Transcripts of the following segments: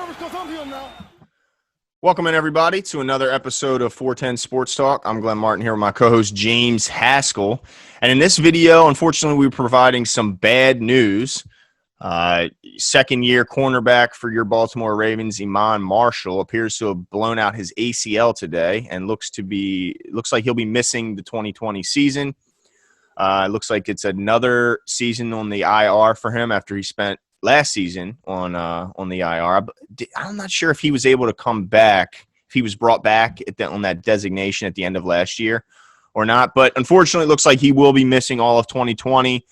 nervous because I'm here now. Welcome in, everybody, to another episode of 410 Sports Talk. I'm Glenn Martin here with my co-host James Haskell. And in this video, unfortunately, we're providing some bad news. Second-year cornerback for your Baltimore Ravens, Iman Marshall, appears to have blown out his ACL today and looks like he'll be missing the 2020 season. Looks like it's another season on the IR for him after he spent last season on the IR. I'm not sure if he was able to come back, if he was brought back on that designation at the end of last year or not. But unfortunately, it looks like he will be missing all of 2020.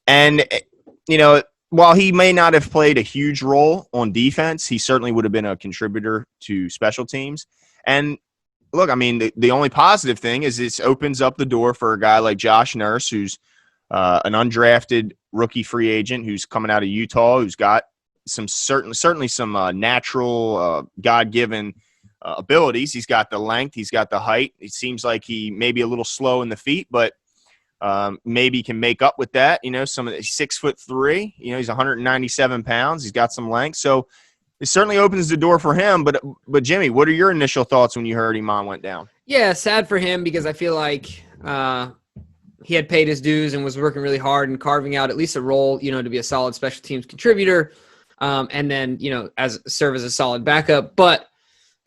And, you know, while he may not have played a huge role on defense, he certainly would have been a contributor to special teams. And look, I mean, the only positive thing is this opens up the door for a guy like Josh Nurse, who's an undrafted rookie free agent who's coming out of Utah, who's got some certainly some natural God-given abilities. He's got the length, he's got the height. It seems like he may be a little slow in the feet, but maybe can make up with that. You know, he's 6'3". You know, he's 197 pounds. He's got some length, so it certainly opens the door for him. But Jimmy, what are your initial thoughts when you heard Iman went down? Yeah, sad for him because I feel like he had paid his dues and was working really hard and carving out at least a role, you know, to be a solid special teams contributor, and then, you know, serve as a solid backup. But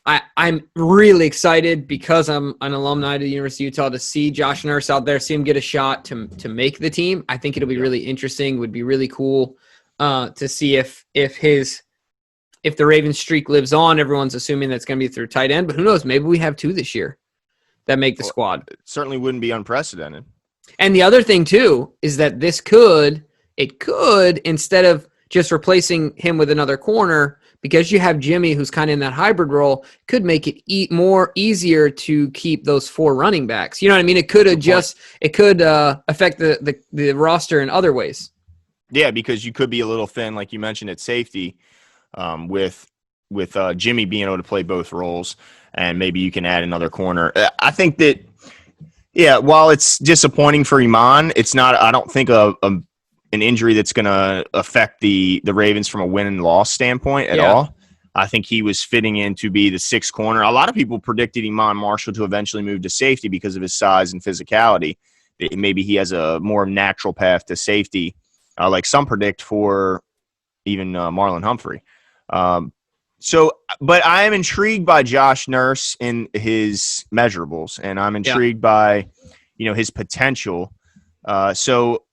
I'm really excited because I'm an alumni of the University of Utah to see Josh Nurse out there, see him get a shot to make the team. I think it'll be really interesting. Would be really cool to see if the Ravens streak lives on. Everyone's assuming that's going to be through tight end, but who knows? Maybe we have two this year that make the squad. It certainly wouldn't be unprecedented. And the other thing, too, is that it could, instead of just replacing him with another corner, because you have Jimmy, who's kind of in that hybrid role, could make it easier to keep those four running backs. You know what I mean? It could affect the roster in other ways. Yeah, because you could be a little thin, like you mentioned, at safety, with Jimmy being able to play both roles, and maybe you can add another corner. I think that, yeah, while it's disappointing for Iman, it's not. I don't think an injury that's going to affect the Ravens from a win and loss standpoint at all. I think he was fitting in to be the sixth corner. A lot of people predicted Iman Marshall to eventually move to safety because of his size and physicality. Maybe he has a more natural path to safety, like some predict for even Marlon Humphrey. But I am intrigued by Josh Nurse in his measurables, and I'm intrigued by, you know, his potential. So,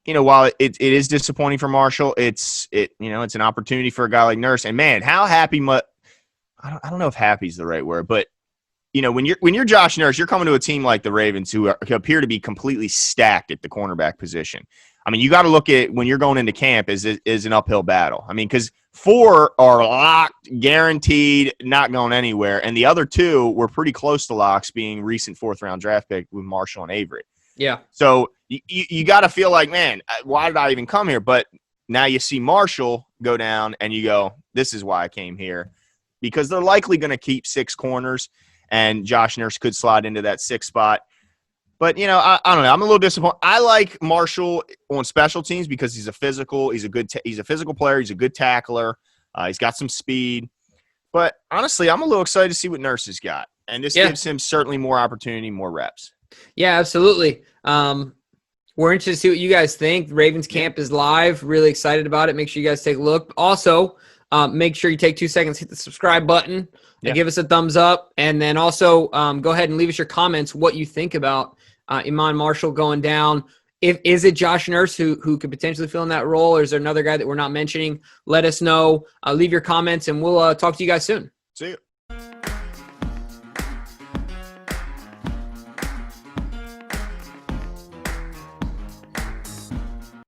you know, while it is disappointing for Marshall, it's an opportunity for a guy like Nurse. And man, how happy! I don't know if happy is the right word, but you know, when you're Josh Nurse, you're coming to a team like the Ravens who appear to be completely stacked at the cornerback position. I mean, you got to look at when you're going into camp is an uphill battle. I mean, because 4 are locked, guaranteed, not going anywhere, and the other 2 were pretty close to locks, being recent 4th-round draft pick with Marshall and Avery. Yeah. So you got to feel like, man, why did I even come here? But now you see Marshall go down, and you go, this is why I came here, because they're likely going to keep 6 corners, and Josh Nurse could slide into that 6th spot. But, you know, I don't know. I'm a little disappointed. I like Marshall on special teams because he's a physical player. He's a good tackler. He's got some speed. But honestly, I'm a little excited to see what Nurse has got. And this gives him certainly more opportunity, more reps. Yeah, absolutely. We're interested to see what you guys think. Ravens camp is live. Really excited about it. Make sure you guys take a look. Also, make sure you take 2 seconds, hit the subscribe button, and give us a thumbs up. And then also go ahead and leave us your comments, what you think about Iman Marshall going down. Is it Josh Nurse who could potentially fill in that role, or is there another guy that we're not mentioning? Let us know. Leave your comments, and we'll talk to you guys soon. See you.